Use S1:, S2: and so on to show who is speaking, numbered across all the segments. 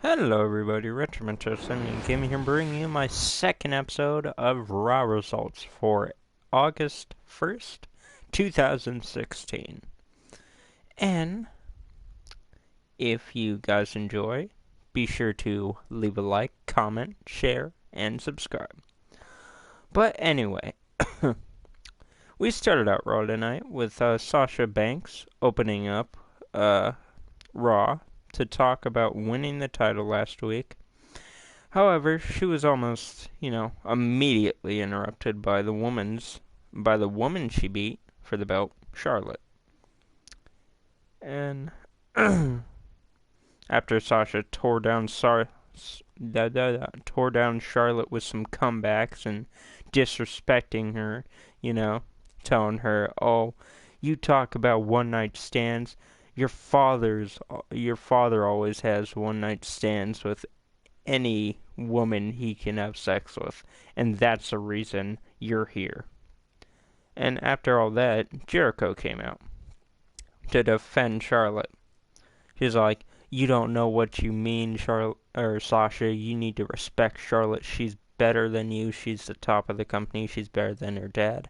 S1: Hello everybody, Retromentor Simeon Gaming here, bringing you my second episode of Raw results for August 1st, 2016. And if you guys enjoy, be sure to leave a like, comment, share, and subscribe. But anyway, we started out Raw tonight with Sasha Banks opening up Raw to talk about winning the title last week. However, she was almost, immediately interrupted by the woman she beat for the belt, Charlotte. And after Sasha tore down Charlotte with some comebacks and disrespecting her, telling her, "Oh, you talk about one night stands. Your father always has one night stands with any woman he can have sex with, and that's the reason you're here." And after all that, Jericho came out to defend Charlotte. She's like, "You don't know what you mean, Charlotte or Sasha. You need to respect Charlotte. She's better than you. She's the top of the company. She's better than her dad."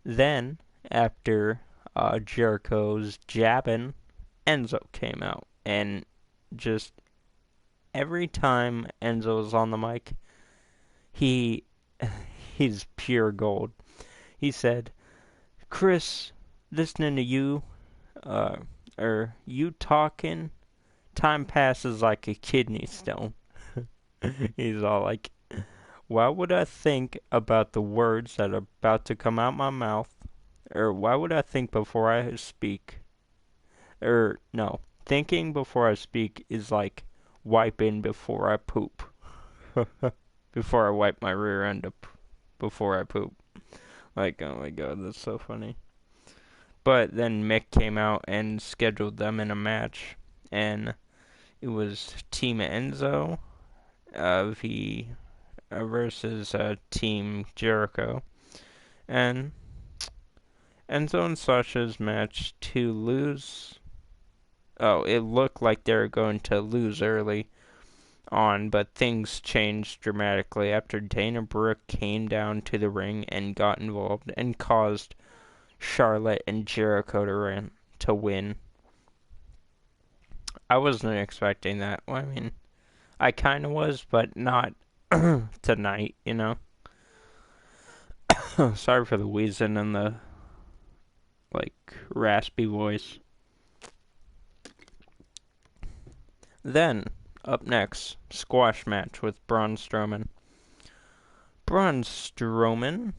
S1: Then, after Jericho's jabbing, Enzo came out, and just every time Enzo was on the mic, he he's pure gold. He said, "Chris, listening to you, uh, or you talking, time passes like a kidney stone." He's all like, "Why would I think about the words that are about to come out my mouth? Or why would I think before I speak? Or, no, thinking before I speak is like wiping before I poop." Before I wipe my rear end up before I poop. Like, oh my god, that's so funny. But then Mick came out and scheduled them in a match, and it was Team Enzo versus Team Jericho. And Enzo and Sasha's match to lose. Oh, it looked like they were going to lose early on, but things changed dramatically after Dana Brooke came down to the ring and got involved and caused Charlotte and Jericho to win. I wasn't expecting that. Well, I mean, I kind of was, but not tonight, Sorry for the wheezing and the, raspy voice. Then, up next, squash match with Braun Strowman. Braun Strowman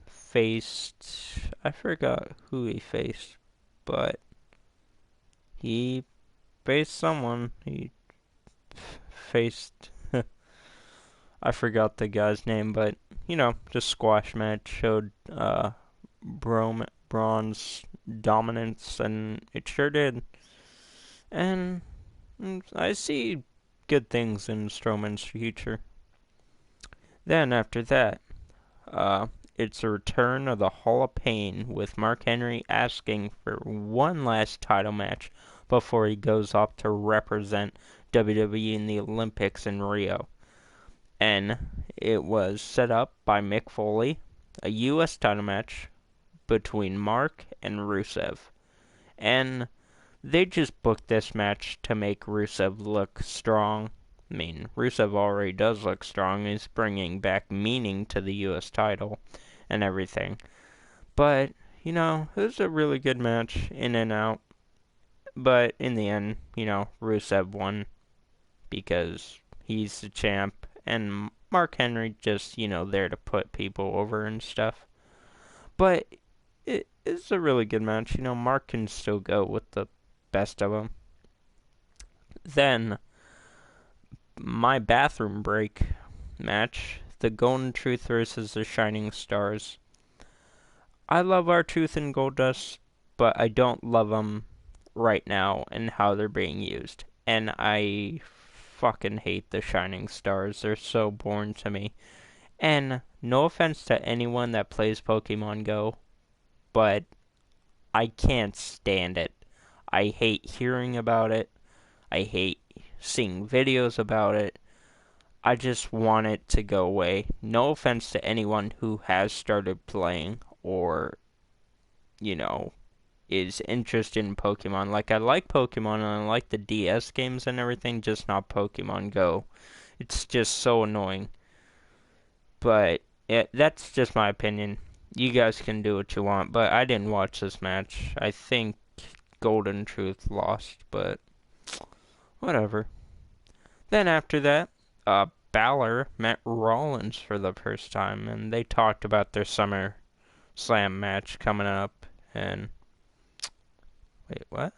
S1: faced, I forgot who he faced, but he faced someone. He faced, I forgot the guy's name, but, just squash match showed Braun's dominance, and it sure did. And I see good things in Strowman's future. Then after that, it's a return of the Hall of Pain with Mark Henry asking for one last title match before he goes off to represent WWE in the Olympics in Rio. And it was set up by Mick Foley, a U.S. title match between Mark and Rusev. And they just booked this match to make Rusev look strong. I mean, Rusev already does look strong. He's bringing back meaning to the U.S. title and everything. But, it was a really good match, in and out. But in the end, Rusev won because he's the champ, and Mark Henry just, there to put people over and stuff. But it's a really good match. Mark can still go with the best of them. Then, my bathroom break match, the Golden Truth versus the Shining Stars. I love R-Truth and Goldust, but I don't love them right now and how they're being used. And I fucking hate the Shining Stars. They're so boring to me. And no offense to anyone that plays Pokemon Go, but I can't stand it. I hate hearing about it. I hate seeing videos about it. I just want it to go away. No offense to anyone who has started playing or, you know, is interested in Pokemon. Like, I like Pokemon and I like the DS games and everything, just not Pokemon Go. It's just so annoying. But that's just my opinion. You guys can do what you want, but I didn't watch this match. I think Golden Truth lost, but whatever. Then after that, Balor met Rollins for the first time, and they talked about their Summer Slam match coming up. And wait, what?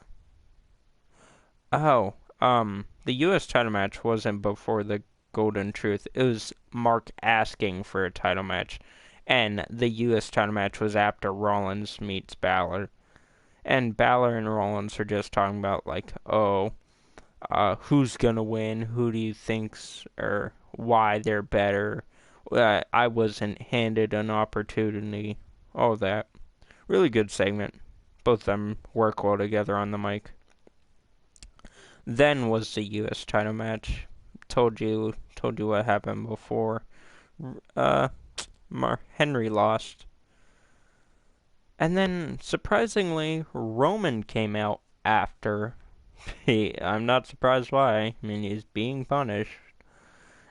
S1: Oh, the U.S. title match wasn't before the Golden Truth. It was Mark asking for a title match, and the U.S. title match was after Rollins meets Balor. And Balor and Rollins are just talking about like, oh, who's gonna win? Who do you think's or why they're better? I wasn't handed an opportunity. All that. Really good segment. Both of them work well together on the mic. Then was the U.S. title match. Told you what happened before. Uh, Henry lost, and then surprisingly Roman came out after. I'm not surprised why. I mean, he's being punished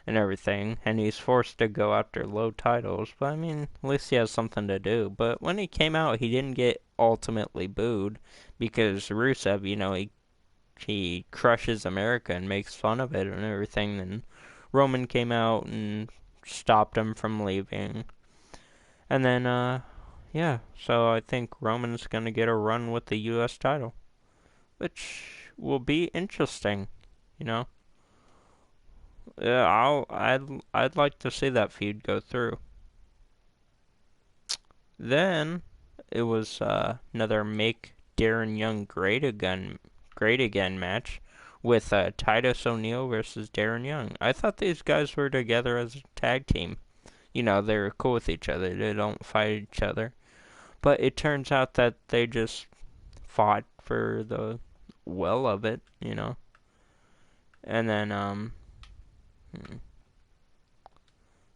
S1: and everything, and he's forced to go after low titles. But I mean, at least he has something to do. But when he came out, he didn't get ultimately booed because Rusev, he crushes America and makes fun of it and everything. And Roman came out and stopped him from leaving. And then, yeah, so I think Roman's gonna get a run with the U.S. title, which will be interesting, you know. Yeah, I'd like to see that feud go through. Then it was another make Darren Young great again match with Titus O'Neil versus Darren Young. I thought these guys were together as a tag team. They're cool with each other. They don't fight each other. But it turns out that they just fought for the well of it. And then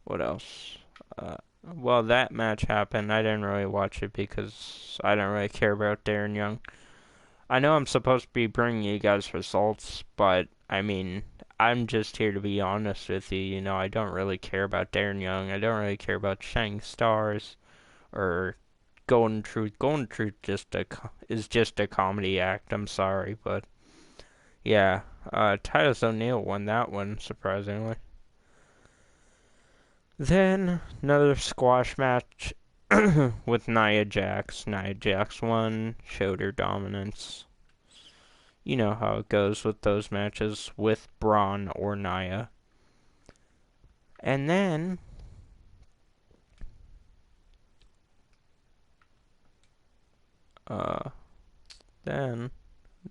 S1: what else? Well, that match happened. I didn't really watch it because I don't really care about Darren Young. I know I'm supposed to be bringing you guys results, but I mean, I'm just here to be honest with you. I don't really care about Darren Young. I don't really care about Shining Stars or Golden Truth. Golden Truth is just a comedy act. I'm sorry, but yeah, Titus O'Neil won that one surprisingly. Then another squash match with Nia Jax. Nia Jax won, showed her dominance. You know how it goes with those matches with Braun or Nia. And then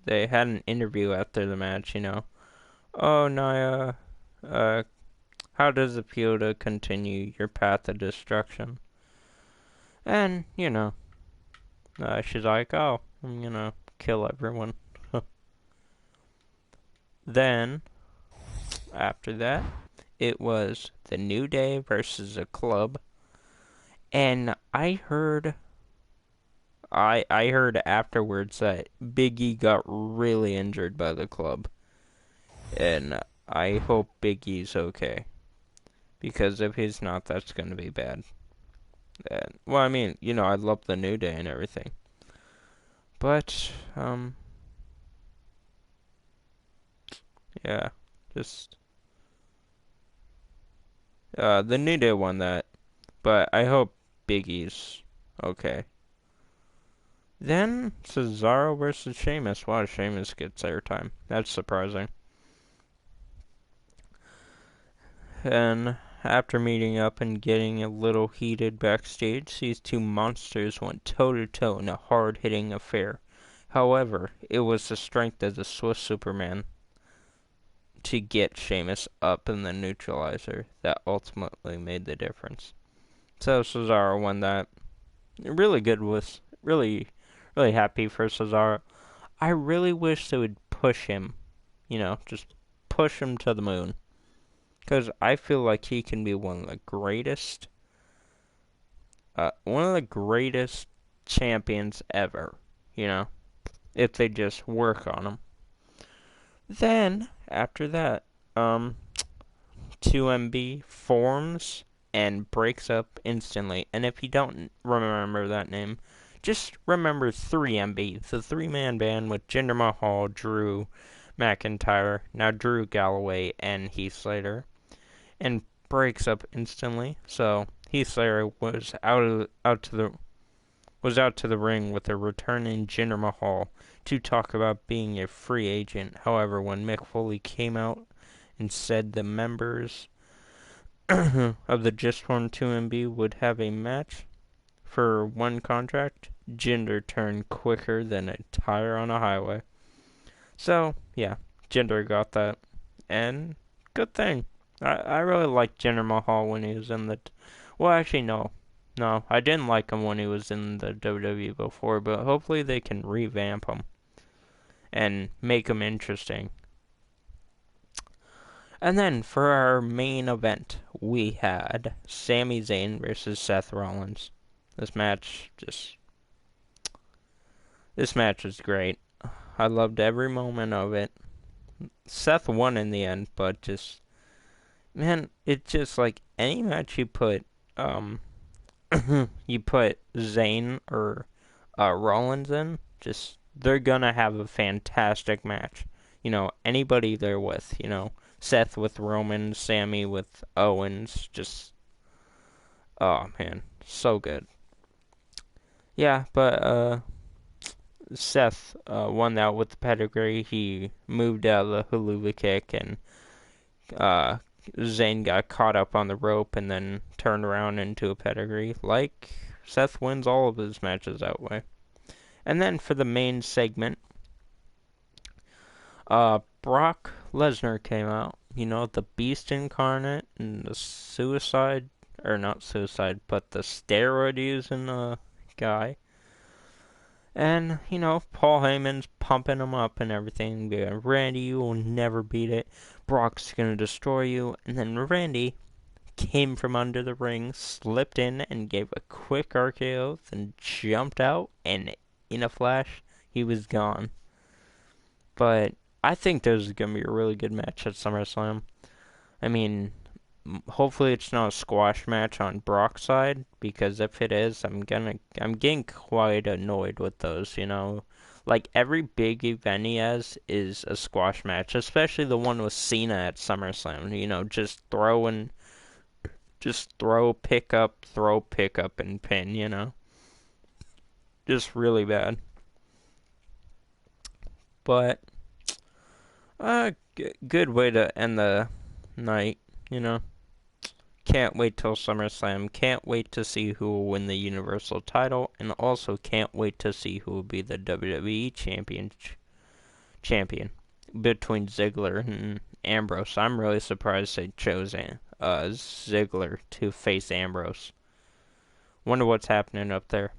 S1: they had an interview after the match. Oh, Nia, how does it feel to continue your path of destruction? And, she's like, oh, I'm gonna kill everyone. Then, after that, it was the New Day versus the Club. And I heard afterwards that Big E got really injured by the Club. And I hope Big E's okay. Because if he's not, that's going to be bad. Well, I mean, I love the New Day and everything. But, yeah, just, the New Day won that. But I hope Big E's okay. Then, Cesaro versus Sheamus. Wow, Sheamus gets airtime. That's surprising. And after meeting up and getting a little heated backstage, these two monsters went toe-to-toe in a hard-hitting affair. However, it was the strength of the Swiss Superman to get Sheamus up in the neutralizer that ultimately made the difference. So Cesaro won that. Really good was really, really happy for Cesaro. I really wish they would push him, just push him to the moon. Because I feel like he can be one of the greatest champions ever, you know, if they just work on him. Then, after that, 2MB forms and breaks up instantly. And if you don't remember that name, just remember 3MB, the three-man band with Jinder Mahal, Drew McIntyre, now Drew Galloway, and Heath Slater, and breaks up instantly. So Heath Slater was out to the ring with a returning Jinder Mahal to talk about being a free agent. However, when Mick Foley came out and said the members of the Just Formed 2MB would have a match for one contract, Jinder turned quicker than a tire on a highway. So, yeah, Jinder got that. And good thing. I really liked Jinder Mahal when he was in the... Well, actually, no. No, I didn't like him when he was in the WWE before, but hopefully they can revamp him and make him interesting. And then for our main event, we had Sami Zayn versus Seth Rollins. This match was great. I loved every moment of it. Seth won in the end, but just, man, it's just like any match you put, you put Zayn or Rollins in, just, they're gonna have a fantastic match. You know, anybody they're with, you know, Seth with Roman, Sami with Owens, just, oh man, so good. Yeah, but Seth won that with the pedigree. He moved out of the Helluva Kick, and Zayn got caught up on the rope and then turned around into a pedigree. Like, Seth wins all of his matches that way. And then for the main segment, Brock Lesnar came out. You know, the Beast Incarnate and the suicide, or not suicide, but the steroid using guy. And, you know, Paul Heyman's pumping him up and everything. Yeah, Randy, you will never beat it. Brock's gonna destroy you. And then Randy came from under the ring, slipped in, and gave a quick RKO, then jumped out, and in a flash, he was gone. But I think this is gonna be a really good match at SummerSlam. I mean, hopefully it's not a squash match on Brock's side, because if it is, I'm getting quite annoyed with those, you know. Like, every big event he has is a squash match, especially the one with Cena at SummerSlam, you know, just throw, pick up, and pin, you know. Just really bad. But, good way to end the night, you know. Can't wait till SummerSlam. Can't wait to see who will win the Universal title, and also can't wait to see who will be the WWE champion between Ziggler and Ambrose. I'm really surprised they chose Ziggler to face Ambrose. Wonder what's happening up there.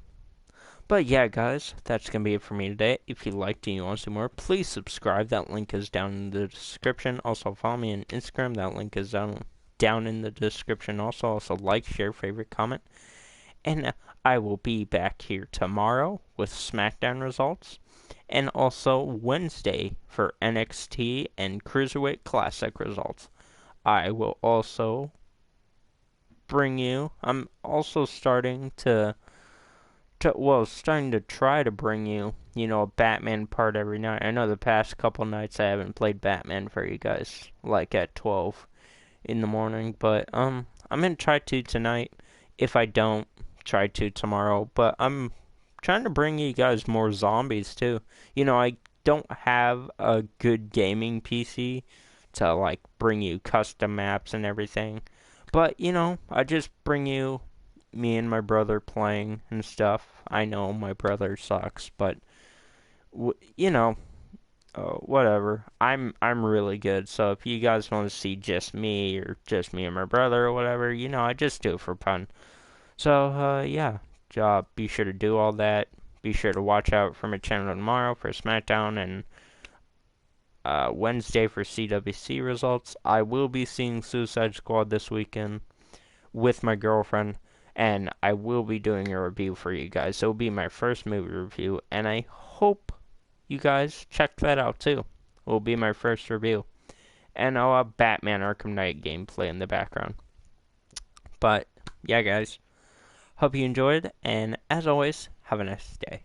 S1: But yeah, guys, that's going to be it for me today. If you liked and you want to see more, please subscribe. That link is down in the description. Also, follow me on Instagram. That link is down in the description. Also like, share, favorite, comment. And I will be back here tomorrow with SmackDown results. And also Wednesday for NXT and Cruiserweight Classic results. I will also bring you... I'm also starting to try to bring you, you know, a Batman part every night. I know the past couple nights I haven't played Batman for you guys, like at 12 in the morning, but I'm gonna try to tonight. If I don't, try to tomorrow. But I'm trying to bring you guys more zombies too. You know, I don't have a good gaming PC to like bring you custom maps and everything. But you know, I just bring you me and my brother playing and stuff. I know my brother sucks, but you know, whatever. I'm really good. So if you guys want to see just me or just me and my brother or whatever, you know, I just do it for fun. So yeah, be sure to do all that. Be sure to watch out for my channel tomorrow for SmackDown, and Wednesday for CWC results. I will be seeing Suicide Squad this weekend with my girlfriend, and I will be doing a review for you guys. So it'll be my first movie review, and I hope you guys check that out too. It will be my first review. And I'll have Batman Arkham Knight gameplay in the background. But, yeah guys, hope you enjoyed, and as always, have a nice day.